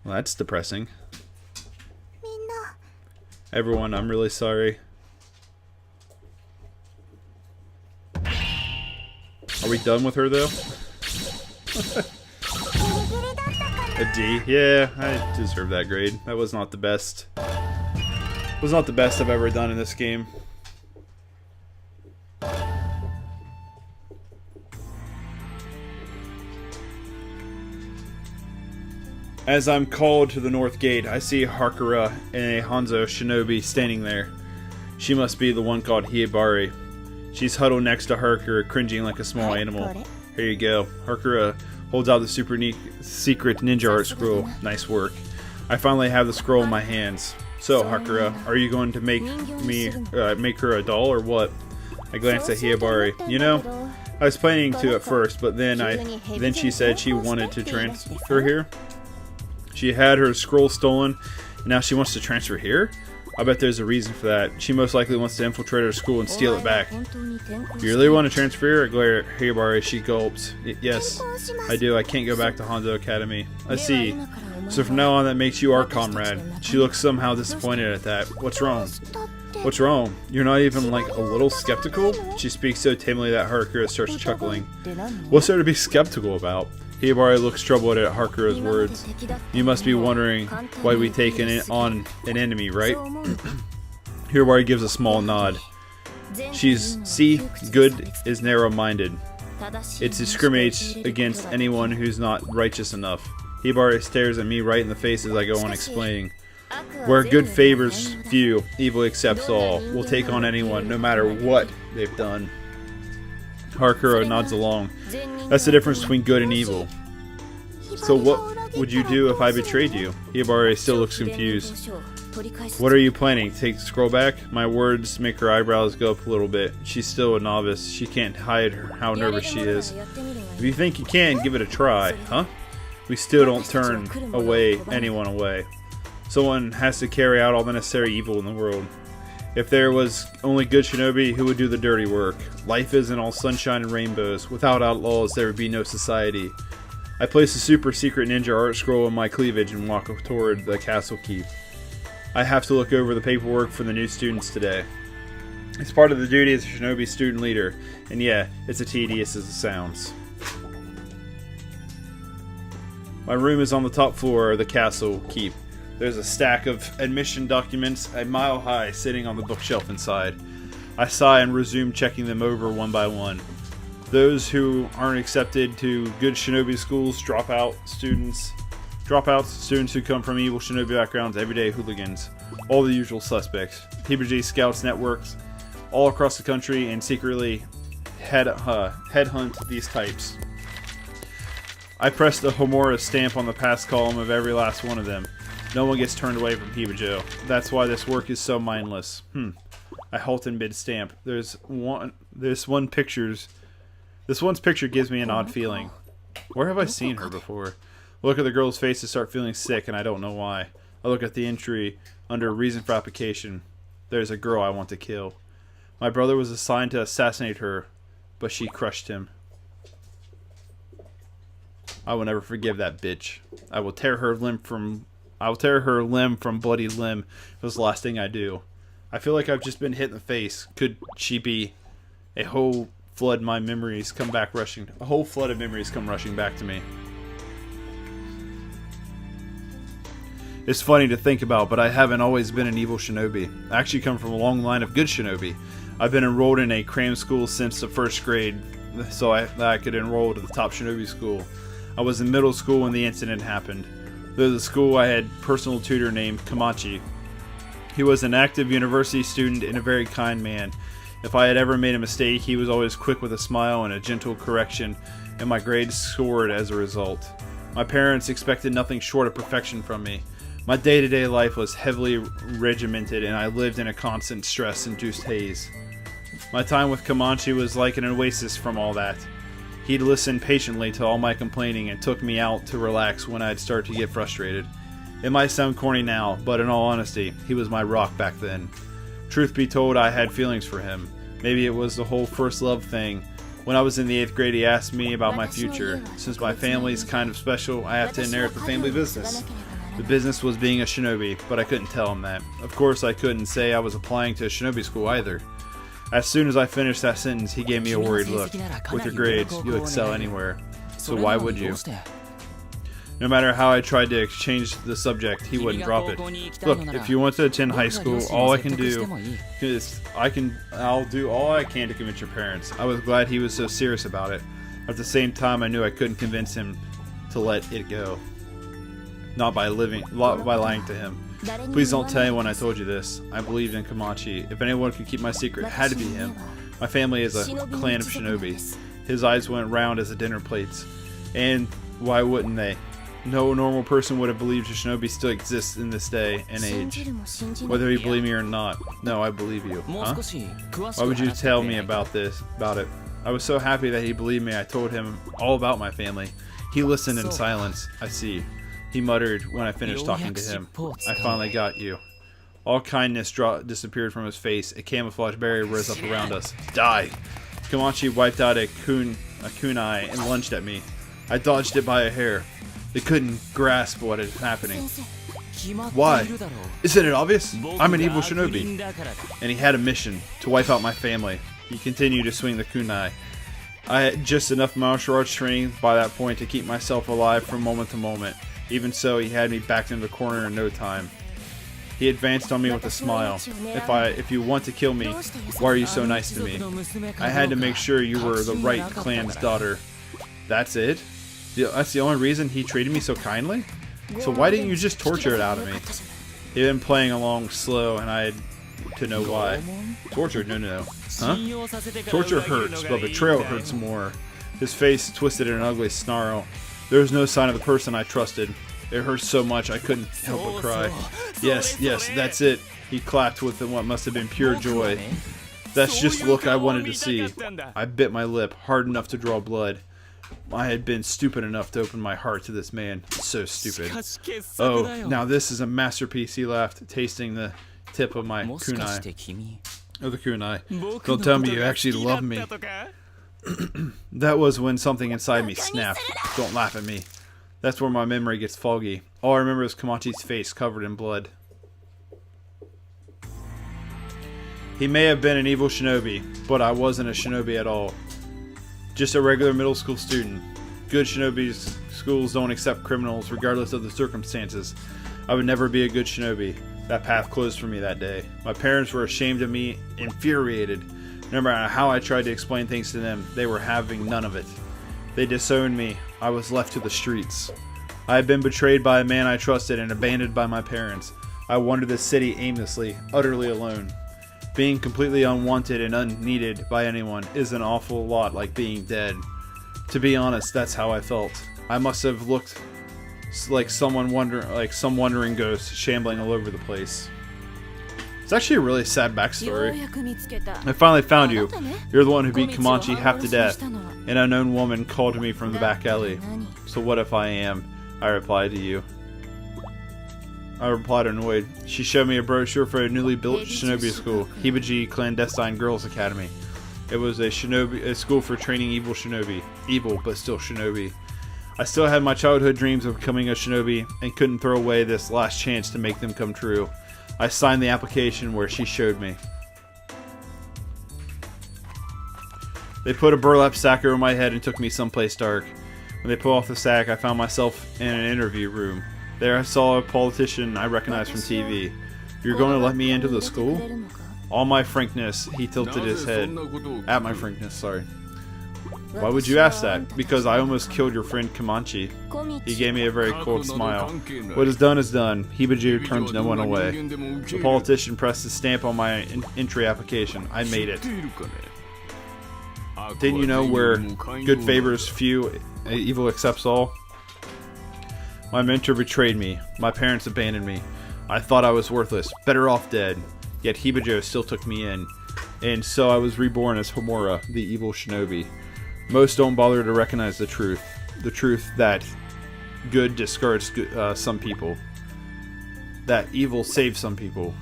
Well, that's depressing. Everyone, I'm really sorry. Are we done with her, though? A D? Yeah, I deserve that grade. That was not the best. Was not the best I've ever done in this game. As I'm called to the north gate, I see Hakura and a Hanzo shinobi standing there. She must be the one called Hibari. She's huddled next to Hakura, cringing like a small animal. Here you go. Hakura holds out the super secret ninja art scroll. Nice work. I finally have the scroll in my hands. So, Hakura, are you going to make her a doll or what? I glanced at Hibari. You know, I was planning to at first, but then she said she wanted to transfer here. She had her scroll stolen, and now she wants to transfer here? I bet there's a reason for that. She most likely wants to infiltrate her school and steal it back. You really want to transfer here? I glare at Hibari. She gulps. Yes, I do. I can't go back to Hanzo Academy. I see. So from now on, that makes you our comrade. She looks somehow disappointed at that. What's wrong? What's wrong? You're not even, like, a little skeptical? She speaks so tamely that Hakura starts chuckling. What's there to be skeptical about? Hibari looks troubled at Hakura's words. You must be wondering why we take on an enemy, right? Hibari gives a small nod. See, good is narrow-minded. It discriminates against anyone who's not righteous enough. Hibari stares at me right in the face as I go on explaining. Where good favors few, evil accepts all. We'll take on anyone, no matter what they've done. Hakura nods along. That's the difference between good and evil. So what would you do if I betrayed you? Hibari still looks confused. What are you planning? Take the scroll back? My words make her eyebrows go up a little bit. She's still a novice. She can't hide how nervous she is. If you think you can, give it a try, huh? We still don't turn anyone away. Someone has to carry out all the necessary evil in the world. If there was only good shinobi, who would do the dirty work? Life isn't all sunshine and rainbows. Without outlaws, there would be no society. I place a super secret ninja art scroll in my cleavage and walk toward the castle keep. I have to look over the paperwork for the new students today. It's part of the duty as a shinobi student leader, and yeah, it's as tedious as it sounds. My room is on the top floor of the castle keep. There's a stack of admission documents a mile high sitting on the bookshelf inside. I sigh and resume checking them over one by one. Those who aren't accepted to good shinobi schools, dropouts, students who come from evil shinobi backgrounds, everyday hooligans, all the usual suspects. PBG scouts networks all across the country and secretly headhunt these types. I press the Homura stamp on the pass column of every last one of them. No one gets turned away from Hibajo. That's why this work is so mindless. I halt in mid-stamp. This one's picture gives me an odd feeling. Where have I seen her before? I look at the girl's face and start feeling sick, and I don't know why. I look at the entry under reason for application. There's a girl I want to kill. My brother was assigned to assassinate her, but she crushed him. I will never forgive that bitch. I will tear her limb from bloody limb if it was the last thing I do. I feel like I've just been hit in the face. Could she be? A whole flood of memories come rushing back to me. It's funny to think about, but I haven't always been an evil shinobi. I actually come from a long line of good shinobi. I've been enrolled in a cram school since the first grade, so I could enroll to the top shinobi school. I was in middle school when the incident happened. Though the school, I had a personal tutor named Kamachi. He was an active university student and a very kind man. If I had ever made a mistake, he was always quick with a smile and a gentle correction, and my grades soared as a result. My parents expected nothing short of perfection from me. My day-to-day life was heavily regimented, and I lived in a constant stress-induced haze. My time with Kamachi was like an oasis from all that. He'd listen patiently to all my complaining and took me out to relax when I'd start to get frustrated. It might sound corny now, but in all honesty, he was my rock back then. Truth be told, I had feelings for him. Maybe it was the whole first love thing. When I was in the 8th grade, he asked me about my future. Since my family's kind of special, I have to inherit the family business. The business was being a shinobi, but I couldn't tell him that. Of course, I couldn't say I was applying to a shinobi school either. As soon as I finished that sentence, he gave me a worried look. With your grades, you'll excel anywhere. So why would you? No matter how I tried to exchange the subject, he wouldn't drop it. Look, if you want to attend high school, all I can do is I'll do all I can to convince your parents. I was glad he was so serious about it. At the same time, I knew I couldn't convince him to let it go. Not by lying to him. Please don't tell anyone I told you this. I believed in Komachi. If anyone could keep my secret, it had to be him. My family is a clan of shinobi. His eyes went round as the dinner plates. And why wouldn't they? No normal person would have believed a shinobi still exists in this day and age. Whether you believe me or not. No, I believe you. Huh? Why would you tell me about it? I was so happy that he believed me. I told him all about my family. He listened in silence. I see. He muttered when I finished talking to him. I finally got you. All kindness disappeared from his face. A camouflage barrier rose up around us. Die! Komachi wiped out a kunai and lunged at me. I dodged it by a hair. They couldn't grasp what is happening. Why? Isn't it obvious? I'm an evil shinobi. And he had a mission, to wipe out my family. He continued to swing the kunai. I had just enough martial arts training by that point to keep myself alive from moment to moment. Even so, he had me backed into the corner in no time. He advanced on me with a smile. If you want to kill me, why are you so nice to me? I had to make sure you were the right clan's daughter. That's it? That's the only reason he treated me so kindly? So why didn't you just torture it out of me? He had been playing along slow, and I had to know why. Torture? No. Huh? Torture hurts, but betrayal hurts more. His face twisted in an ugly snarl. There was no sign of the person I trusted. It hurt so much I couldn't help but cry. Yes, that's it. He clapped with what must have been pure joy. That's just the look I wanted to see. I bit my lip, hard enough to draw blood. I had been stupid enough to open my heart to this man. So stupid. Oh, now this is a masterpiece, he laughed, tasting the tip of my kunai. Of the kunai. Don't tell me you actually love me. That was when something inside me snapped. Don't laugh at me. That's where my memory gets foggy. All I remember is Komachi's face covered in blood. He may have been an evil shinobi, but I wasn't a shinobi at all. Just a regular middle school student. Good shinobi schools don't accept criminals regardless of the circumstances. I would never be a good shinobi. That path closed for me that day. My parents were ashamed of me, infuriated. No matter how I tried to explain things to them, they were having none of it. They disowned me. I was left to the streets. I had been betrayed by a man I trusted and abandoned by my parents. I wandered the city aimlessly, utterly alone. Being completely unwanted and unneeded by anyone is an awful lot like being dead. To be honest, that's how I felt. I must have looked like some wandering ghost shambling all over the place. It's actually a really sad backstory. I finally found you. You're the one who beat Komachi half to death. An unknown woman called to me from the back alley. So what if I am? I replied annoyed. She showed me a brochure for a newly built shinobi school, Hibaji Clandestine Girls Academy. It was a school for training evil shinobi. Evil, but still shinobi. I still had my childhood dreams of becoming a shinobi and couldn't throw away this last chance to make them come true. I signed the application where she showed me. They put a burlap sack over my head and took me someplace dark. When they pulled off the sack, I found myself in an interview room. There I saw a politician I recognized from TV. You're going to let me into the school? All my frankness, he tilted his head. At my frankness, sorry. Why would you ask that? Because I almost killed your friend Komachi. He gave me a very cold smile. What is done is done. Hibaji turns no one away. The politician pressed his stamp on my entry application. I made it. Didn't you know where good favors few, evil accepts all? My mentor betrayed me. My parents abandoned me. I thought I was worthless, better off dead. Yet Hibajo still took me in. And so I was reborn as Homura, the evil shinobi. Most don't bother to recognize the truth. The truth that good discards some people. That evil saves some people.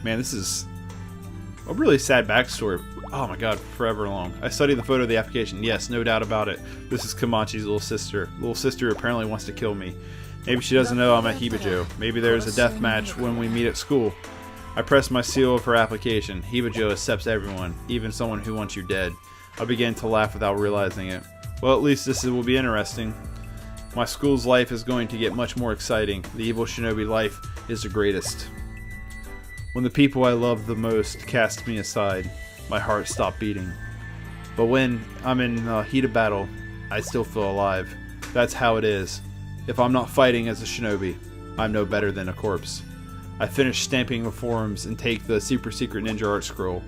Man, this is a really sad backstory. Oh my god, forever long. I studied the photo of the application. Yes, no doubt about it. This is Komachi's little sister. Little sister apparently wants to kill me. Maybe she doesn't know I'm at Hibajo. Maybe there's a death match when we meet at school. I press my seal of her application. Hibajo accepts everyone, even someone who wants you dead. I began to laugh without realizing it. Well, at least this will be interesting. My school's life is going to get much more exciting. The evil shinobi life is the greatest. When the people I love the most cast me aside, my heart stopped beating. But when I'm in the heat of battle, I still feel alive. That's how it is. If I'm not fighting as a shinobi, I'm no better than a corpse. I finish stamping the forums and take the super secret ninja art scroll.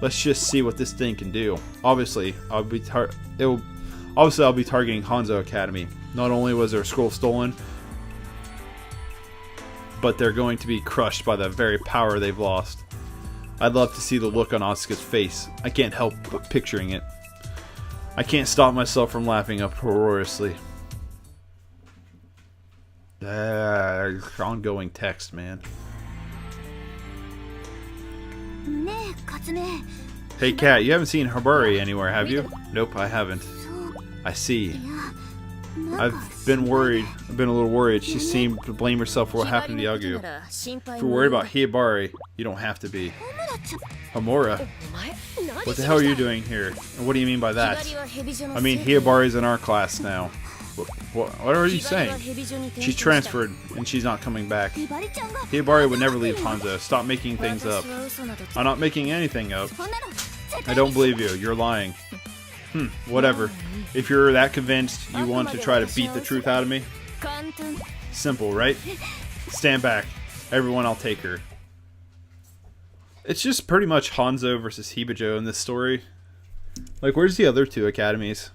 Let's just see what this thing can do. Obviously, I'll be targeting Hanzo Academy. Not only was their scroll stolen, but they're going to be crushed by the very power they've lost. I'd love to see the look on Asuka's face. I can't help but picturing it. I can't stop myself from laughing uproariously. Ongoing text, man. Hey Kat, you haven't seen Hibari anywhere, have you? Nope, I haven't. I see. I've been worried. I've been a little worried. She seemed to blame herself for what happened to Yagu. If you're worried about Hibari, you don't have to be. Homura? What the hell are you doing here? And what do you mean by that? I mean, Hibari's in our class now. What are you saying? She's transferred, and she's not coming back. Hibari would never leave Hanzo. Stop making things up. I'm not making anything up. I don't believe you. You're lying. Whatever. If you're that convinced, you want to try to beat the truth out of me? Simple, right? Stand back. Everyone, I'll take her. It's just pretty much Hanzo versus Hibajo in this story. Like, where's the other two academies?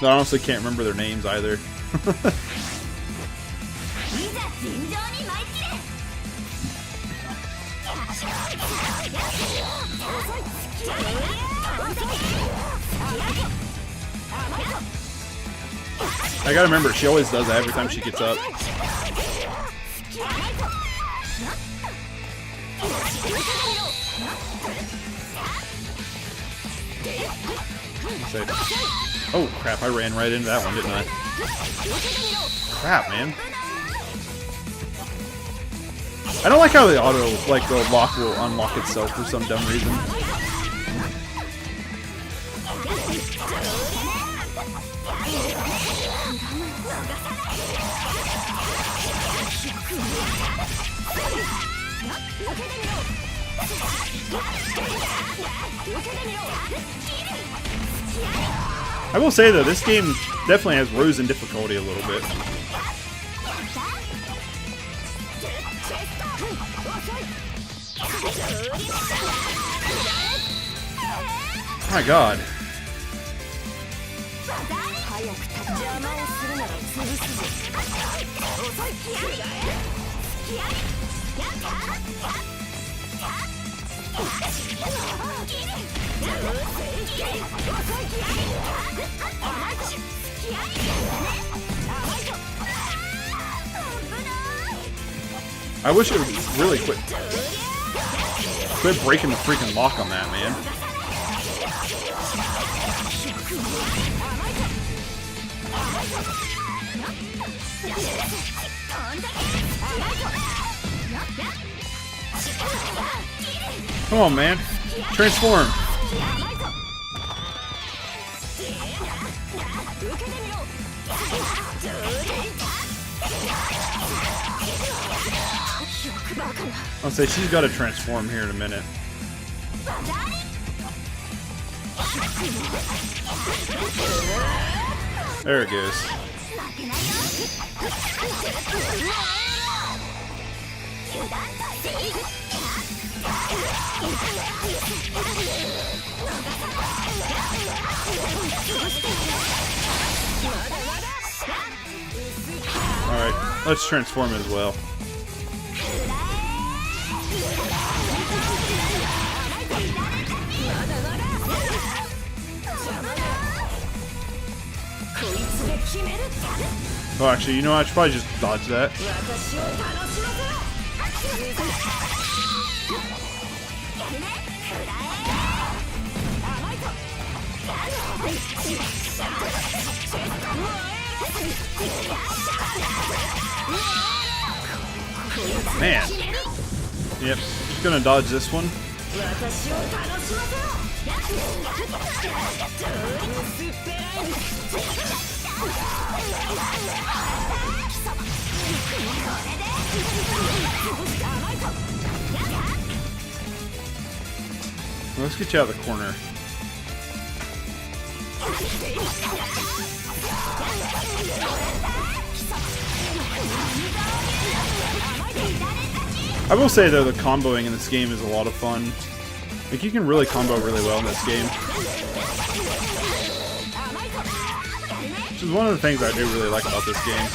I honestly can't remember their names either. I gotta remember, she always does that every time she gets up. Oh crap, I ran right into that one, didn't I? Crap, man. I don't like how the the lock will unlock itself for some dumb reason. I will say though, this game definitely has rose in difficulty a little bit. My god. I wish it would really quit breaking the freaking lock on that, man. Come on, man. Transform. I'll say she's got to transform here in a minute. There it goes. Alright, let's transform as well. Oh, actually, you know what? I should probably just dodge that. Man. Yep, just gonna dodge this one. Let's get you out of the corner. I will say though, the comboing in this game is a lot of fun. Like, you can really combo really well in this game. Which is one of the things I do really like about this game.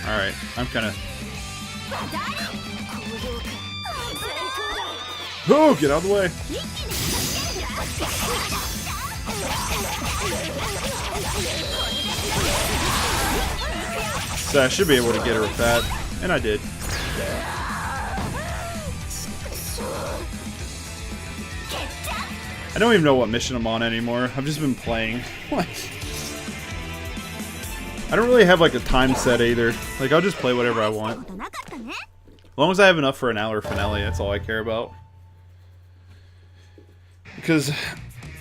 Alright, I'm kinda... Oh, get out of the way! So I should be able to get her with that. And I did. I don't even know what mission I'm on anymore. I've just been playing. What? I don't really have like a time set either. Like, I'll just play whatever I want. As long as I have enough for an hour finale, that's all I care about. Because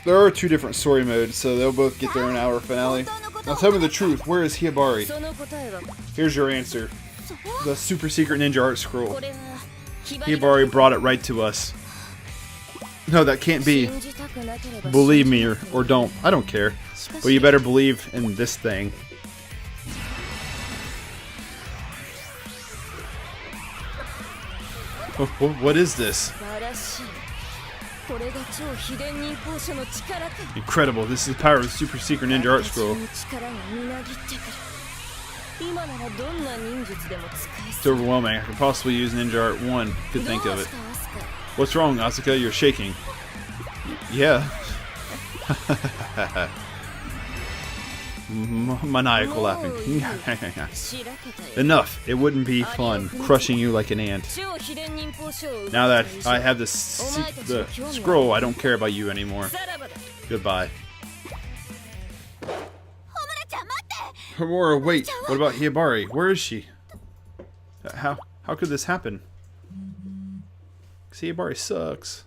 there are two different story modes, so they'll both get their own hour finale. Now tell me the truth, where is Hibari? Here's your answer. The super secret ninja art scroll. Hibari brought it right to us. No, that can't be. Believe me or don't. I don't care. But you better believe in this thing. What is this? Incredible. This is the power of the super secret ninja art scroll. It's overwhelming. I could possibly use ninja art 1. Could think of it. What's wrong, Asuka? You're shaking. Yeah. Maniacal laughing. Enough. It wouldn't be fun crushing you like an ant. Now that I have the scroll, I don't care about you anymore. Goodbye. Homura, wait. What about Hibari? Where is she? How could this happen? 'Cause Hibari sucks.